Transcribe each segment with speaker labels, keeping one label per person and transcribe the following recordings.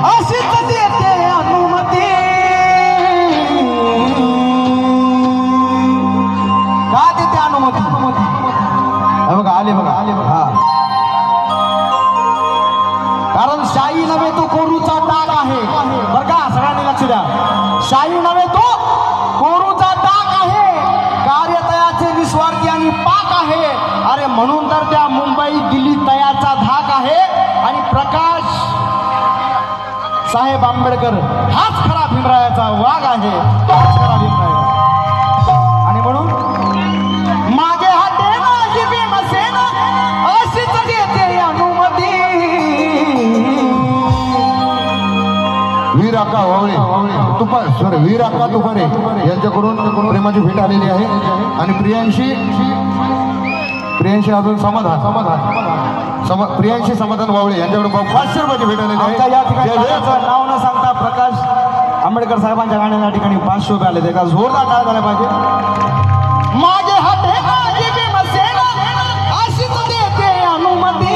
Speaker 1: अशीच देते अनुमती का देते अनुमती बघा आले बघा हा कारण शाही नव्हे तो कोरूचा टाक आहे बरं का सगळ्यांनी लक्ष द्या शाही नव्हे तो कोरूचा टाक आहे कार्यतयाचे निस्वार्थी आणि पाक आहे अरे म्हणून तर त्या मुंबई दिल्ली तयाचा धाक आहे आणि प्रकाश साहेब आंबेडकर हाच खरा भीमरायाचा वाघ आहे हाच खरा भीमराय आणि म्हणून मागे हाते नाही भीमसेना अशीच देते अनुमती
Speaker 2: वीर अक्का वावळे वीर अक्का तुपारे यांच्याकडून प्रेमाची भेट आलेली आहे आणि प्रियांशी अजून प्रियांशी समाधान वावळे यांच्याकडून 500 रुपयाची भेट आलेली
Speaker 1: आमच्या या ठिकाणी
Speaker 2: आहे.
Speaker 1: गाण्याचं नाव न सांगता प्रकाश आंबेडकर साहेबांच्या गाण्याच्या ठिकाणी 500 रुपये आले ते का जोरदार टाळ्या झाल्या पाहिजे मागे हाते नाही भीमसेना अशीच देते अनुमती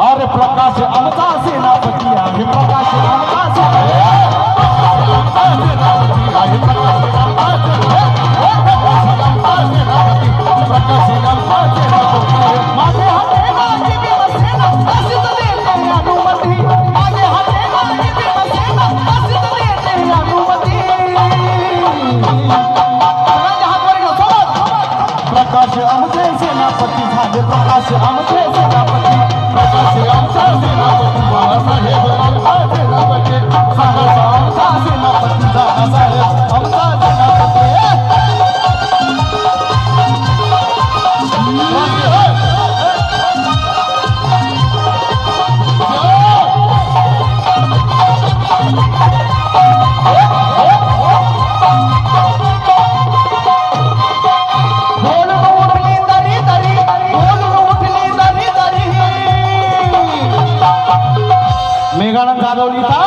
Speaker 1: अरे प्रकाश आमचा सेनापती आहे प्रकाश आमचा माझे हाते नाही भीमसेना अशीच देते अनुमती माझे हाते नाही भीमसेना अशीच देते अनुमती सगळ्यांचे हात वर घ्या सोबत प्रकाश आमचे सेनापती झाले प्रकाश आमचे सेनापती प्रकाश आमचा सेनापती बाळासाहेब आमचा सेनापती साहस आमचा सेनापती दादासाहेब आमचा सेनापती मेघानंद जाधवलीचा